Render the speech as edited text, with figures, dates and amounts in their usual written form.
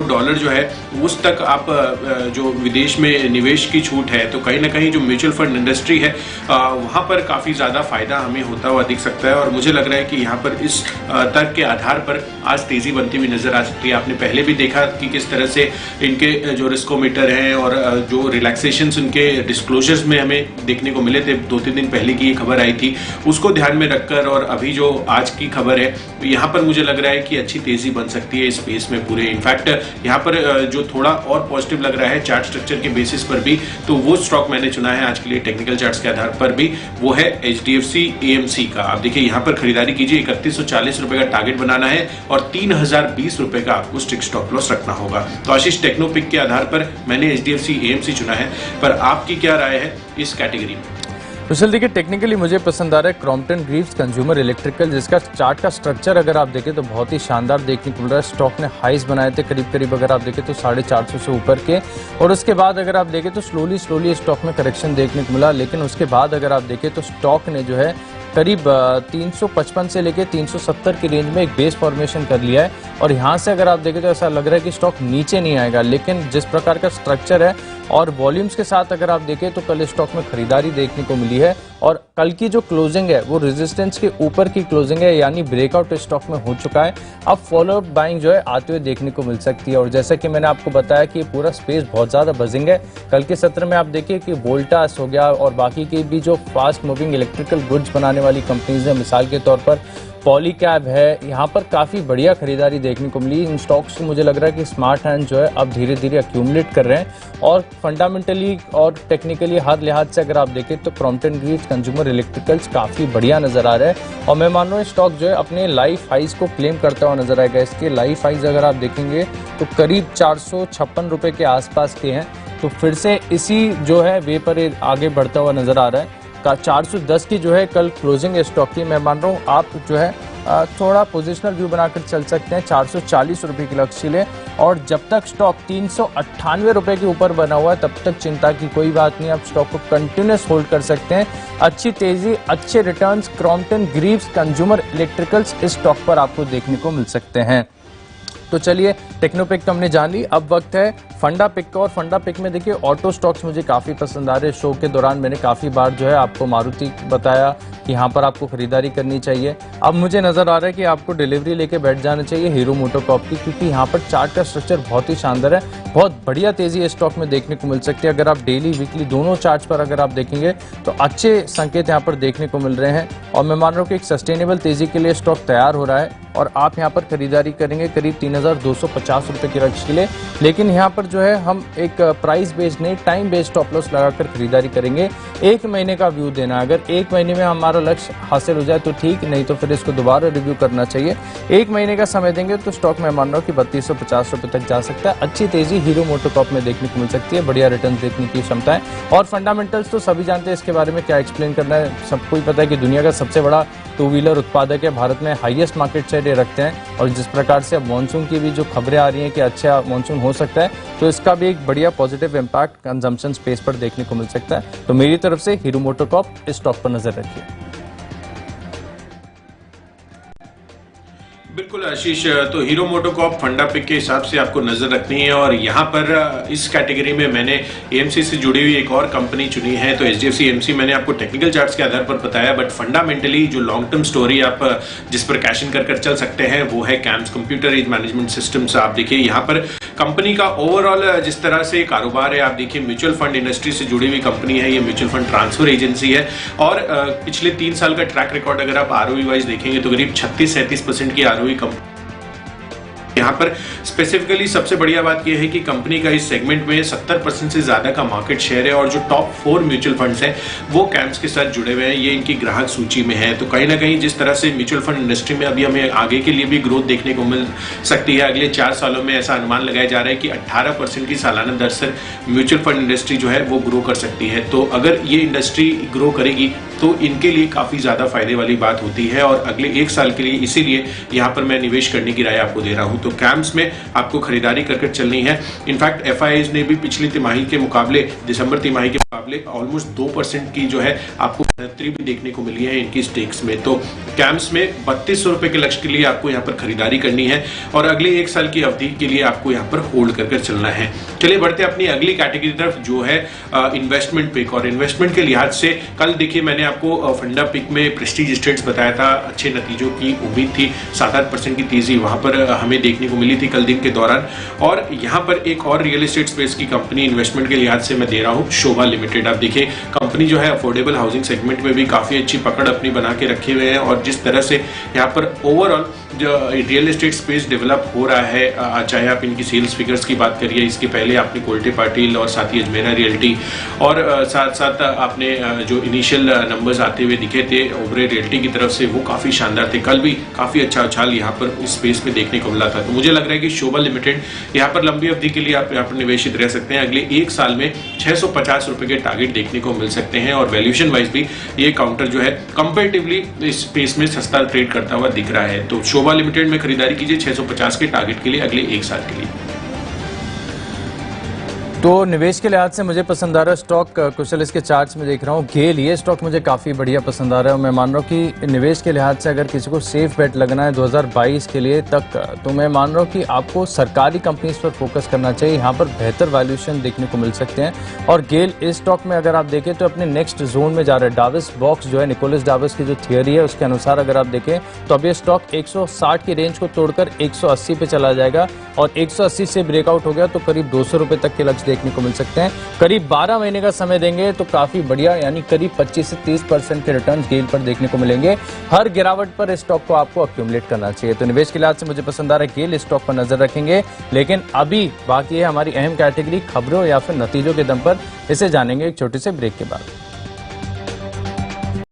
Dollar जो है उस तक आप जो विदेश में निवेश की छूट है, तो कहीं ना कहीं जो म्यूचुअल फंड इंडस्ट्री है वहाँ पर काफ़ी ज़्यादा फायदा हमें होता हुआ दिख सकता है। और मुझे लग रहा है कि यहाँ पर इस तर्क के आधार पर आज तेज़ी बनती हुई नजर आ सकती है। आपने पहले भी देखा कि किस तरह से इनके जो रिस्कोमीटर हैं और जो रिलैक्सेशंस उनके डिस्क्लोजर्स में हमें देखने को मिले थे, 2-3 दिन पहले की ये खबर आई थी, उसको ध्यान में रखकर और अभी जो आज की खबर है यहाँ पर मुझे लग रहा है कि अच्छी तेजी बन सकती है इस स्पेस में पूरे। इनफैक्ट यहाँ पर जो थोड़ा और पॉजिटिव लग रहा है चार्ट स्ट्रक्चर के बेसिस पर भी, तो वो स्टॉक मैंने चुना है आज के लिए टेक्निकल चार्ट्स के आधार पर भी, वो है HDFC AMC का। आप देखिए यहाँ पर खरीदारी कीजिए, 3140 रुपए का टारगेट बनाना है और 3020 रुपए का आपको स्ट्रिक्ट स्टॉप लॉस रखना होगा। तो आशीष, टेक्नोपिक के आधार पर मैंने HDFC AMC चुना है, पर आपकी क्या राय है इस कैटेगरी में? कुशल, देखिए टेक्निकली मुझे पसंद आ रहा है क्रॉम्पटन ग्रीव्स कंज्यूमर इलेक्ट्रिकल, जिसका चार्ट का स्ट्रक्चर अगर आप देखें तो बहुत ही शानदार देखने को मिल रहा है। स्टॉक ने हाइज बनाए थे करीब करीब अगर आप देखें तो 450 से ऊपर के, और उसके बाद अगर आप देखें तो स्लोली स्टॉक में करेक्शन देखने को मिला। लेकिन उसके बाद अगर आप देखें तो स्टॉक ने जो है करीब 355 से लेके 370 की रेंज में एक बेस फॉर्मेशन कर लिया है, और यहाँ से अगर आप देखें तो ऐसा लग रहा है कि स्टॉक नीचे नहीं आएगा। लेकिन जिस प्रकार का स्ट्रक्चर है और वॉल्यूम्स के साथ अगर आप देखें तो कल स्टॉक में खरीदारी देखने को मिली है, और कल की जो क्लोजिंग है वो रेजिस्टेंस के ऊपर की क्लोजिंग है, यानी ब्रेकआउट स्टॉक में हो चुका है। अब फॉलोअप बाइंग जो है आते हुए देखने को मिल सकती है। और जैसा कि मैंने आपको बताया कि पूरा स्पेस बहुत ज्यादा बजिंग है। कल के सत्र में आप देखिए कि वोल्टास हो गया और बाकी की भी जो फास्ट मूविंग इलेक्ट्रिकल गुड्स बनाने वाली कंपनीज है, मिसाल के तौर पर पॉलीकैब है, यहाँ पर काफ़ी बढ़िया खरीदारी देखने को मिली। इन स्टॉक्स को मुझे लग रहा है कि स्मार्ट हैंड जो है अब धीरे धीरे अक्यूमुलेट कर रहे हैं, और फंडामेंटली और टेक्निकली हर लिहाज से अगर आप देखें तो क्रॉम्पटन ग्रीव्स कंज्यूमर इलेक्ट्रिकल्स काफ़ी बढ़िया नजर आ रहा है। और मैं मान रहा हूँ स्टॉक जो है अपने लाइफ हाइज को क्लेम करता हुआ नजर आएगा। इसके लाइफ हाइज अगर आप देखेंगे तो करीब 456 रुपये के आसपास के हैं, तो फिर से इसी जो है वे पर आगे बढ़ता हुआ नजर आ रहा है। का 410 की जो है कल क्लोजिंग स्टॉक की, मैं मान रहा हूँ आप जो है थोड़ा पोजिशनल व्यू बनाकर चल सकते हैं। 440 रुपये की लक्ष्य ले, और जब तक स्टॉक 398 रुपये के ऊपर बना हुआ है तब तक चिंता की कोई बात नहीं, आप स्टॉक को कंटिन्यूस होल्ड कर सकते हैं। अच्छी तेजी, अच्छे returns Crompton Greaves consumer electricals इस स्टॉक पर आपको देखने को मिल सकते हैं। तो चलिए टेक्नोपिक तो हमने जान ली, अब वक्त है फंडा पिक का। और फंडा पिक में देखिए ऑटो स्टॉक्स मुझे काफ़ी पसंद आ रहे हैं। शो के दौरान मैंने काफ़ी बार जो है आपको मारुति बताया कि यहाँ पर आपको खरीदारी करनी चाहिए। अब मुझे नज़र आ रहा है कि आपको डिलीवरी लेके बैठ जाना चाहिए हीरो मोटोकॉर्प की, क्योंकि यहाँ पर चार्ट का स्ट्रक्चर बहुत ही शानदार है। बहुत बढ़िया तेज़ी इस स्टॉक में देखने को मिल सकती है। अगर आप डेली वीकली दोनों चार्ट्स पर अगर आप देखेंगे तो अच्छे संकेत यहाँ पर देखने को मिल रहे हैं, और मैं मान रहा हूँ कि एक सस्टेनेबल तेज़ी के लिए स्टॉक तैयार हो रहा है। और आप यहाँ पर खरीदारी करेंगे करीब 3250 रुपये की लक्ष्य के लिए। लेकिन यहाँ पर जो है हम एक प्राइस बेस्ड नहीं, टाइम बेस्ड स्टॉप लॉस लगाकर खरीदारी करेंगे। 1 महीने का व्यू देना, अगर 1 महीने में हमारा लक्ष्य हासिल हो जाए तो ठीक, नहीं तो फिर इसको दोबारा रिव्यू करना चाहिए। 1 महीने का समय देंगे तो स्टॉक में मान रहा हूँ कि 3250 रुपये तक जा सकता है। अच्छी तेजी हीरो मोटोकॉर्प में देखने को मिल सकती है, बढ़िया रिटर्न देखने की क्षमता है। और फंडामेंटल्स तो सभी जानते हैं, इसके बारे में क्या एक्सप्लेन करना है। सबको ही पता है कि दुनिया का सबसे बड़ा 2 व्हीलर उत्पादक है, भारत में हाईएस्ट मार्केट शेयर ये रखते हैं। और जिस प्रकार से अब मानसून की भी जो खबरें आ रही हैं कि अच्छा मानसून हो सकता है, तो इसका भी एक बढ़िया पॉजिटिव इम्पैक्ट कंजम्पशन स्पेस पर देखने को मिल सकता है। तो मेरी तरफ से हीरो मोटोकॉर्प इस स्टॉक पर नजर रखिए। बिल्कुल आशीष, तो हीरो मोटोकॉर्प फंडा पिक के हिसाब से आपको नजर रखनी है। और यहाँ पर इस कैटेगरी में मैंने AMC से जुड़ी हुई एक और कंपनी चुनी है। तो HDFC AMC मैंने आपको टेक्निकल चार्ट्स के आधार पर बताया, बट फंडामेंटली जो लॉन्ग टर्म स्टोरी आप जिस पर कैश इन कर चल सकते हैं वो है CAMS computer age management systems. आप देखिए यहाँ पर कंपनी का ओवरऑल जिस तरह से कारोबार है, आप देखिए म्यूचुअल फंड इंडस्ट्री से जुड़ी हुई कंपनी है, ये म्यूचुअल फंड ट्रांसफर एजेंसी है। और पिछले 3 साल का ट्रैक रिकॉर्ड अगर आप ROE वाइज देखेंगे तो करीब 36-37% की ROE यहाँ पर स्पेसिफिकली सबसे बढ़िया बात यह है कि कंपनी का इस सेगमेंट में 70% से ज्यादा का मार्केट शेयर है, और जो टॉप 4 म्यूचुअल फंड्स हैं वो कैम्स के साथ जुड़े हुए हैं, ये इनकी ग्राहक सूची में है। तो कहीं ना कहीं जिस तरह से म्यूचुअल फंड इंडस्ट्री में अभी हमें आगे के लिए भी ग्रोथ देखने को मिल सकती है, अगले 4 सालों में ऐसा अनुमान लगाया जा रहा है कि 18% की सालाना दर से म्यूचुअल फंड इंडस्ट्री जो है वो ग्रो कर सकती है। तो अगर ये इंडस्ट्री ग्रो करेगी तो इनके लिए काफी ज्यादा फायदे वाली बात होती है, और अगले 1 साल के लिए इसीलिए यहाँ पर मैं निवेश करने की राय आपको दे रहा हूँ। तो कैम्स में आपको खरीदारी कर चलनी है। इनफैक्ट FIIs ने भी पिछली तिमाही के मुकाबले, दिसंबर तिमाही के मुकाबले ऑलमोस्ट 2% की जो है आपको बढ़ोतरी भी देखने को मिली है इनकी स्टेक्स में। तो कैम्स में 3200 रुपए के लक्ष्य के लिए आपको यहाँ पर खरीदारी करनी है और अगले 1 साल की अवधि के लिए आपको यहाँ पर होल्ड कर चलना है। चलिए बढ़ते अपनी अगली कैटेगरी तरफ, जो है इन्वेस्टमेंट पिक। और इन्वेस्टमेंट के लिहाज से कल देखिए मैंने आपको फंडा पिक में प्रेस्टीज एस्टेट्स बताया था, अच्छे नतीजों की उम्मीद थी, 7-8% की तेजी वहां पर हमें देखने को मिली थी कल दिन के दौरान। और यहाँ पर एक और रियल एस्टेट स्पेस की कंपनी इन्वेस्टमेंट के लिहाज से मैं दे रहा हूँ, शोभा लिमिटेड। आप देखिए कंपनी जो है अफोर्डेबल हाउसिंग सेगमेंट में भी काफी अच्छी पकड़ अपनी बना के रखे हुए हैं और जिस तरह से यहाँ पर ओवरऑल जो रियल एस्टेट स्पेस डेवलप हो रहा है, चाहे आप इनकी सेल्स फिगर्स की बात करिए, इसके पहले आपने कोल्टे पाटिल और साथ ही अजमेरा रियल्टी और साथ साथ आपने जो इनिशियल नंबर्स आते हुए दिखे थे ओबरे रियल्टी की तरफ से, वो काफी शानदार थे। कल भी काफी अच्छा उछाल यहाँ पर इस स्पेस में देखने को मिला था। तो मुझे लग रहा है कि शोभा लिमिटेड यहाँ पर लंबी अवधि के लिए आप यहाँ पर निवेशित रह सकते हैं। अगले 1 साल में 650 रुपए के टारगेट देखने को मिल सकते हैं और वैल्यूएशन वाइज भी ये काउंटर जो है कंपैरेटिवली इस स्पेस में सस्ता ट्रेड करता हुआ दिख रहा है। तो शोभा लिमिटेड में खरीदारी कीजिए 650 के टारगेट के लिए अगले 1 साल के लिए। तो निवेश के लिहाज से मुझे पसंद आ रहा है स्टॉक, कुशल इसके चार्ट्स में देख रहा हूँ गेल, ये स्टॉक मुझे काफ़ी बढ़िया पसंद आ रहा है और मैं मान रहा हूँ कि निवेश के लिहाज से अगर किसी को सेफ बेट लगना है 2022 के लिए तक, तो मैं मान रहा हूँ कि आपको सरकारी कंपनीज पर फोकस करना चाहिए। यहाँ पर बेहतर वैल्यूएशन देखने को मिल सकते हैं और गेल इस स्टॉक में अगर आप देखें तो अपने नेक्स्ट जोन में जा रहा है। डाविस बॉक्स जो है, निकोलस डाविस की जो थियोरी है उसके अनुसार अगर आप देखें तो अब ये स्टॉक 160 की रेंज को तोड़कर 180 पे चला जाएगा और 180 से ब्रेकआउट हो गया तो करीब 200 रुपए तक के लक्ष्य देखने को मिल सकते हैं। करीब 12 महीने का समय देंगे तो काफी बढ़िया, यानी करीब 25 से 30% के रिटर्न गेल पर देखने को मिलेंगे। हर गिरावट पर इस स्टॉक को आपको अक्यूमुलेट करना चाहिए। तो निवेश के लिहाज से मुझे पसंद आ रहा है गेल, स्टॉक पर नजर रखेंगे। लेकिन अभी बाकी है हमारी अहम कैटेगरी खबरों या फिर नतीजों के दम पर, इसे जानेंगे एक छोटे से ब्रेक के बाद।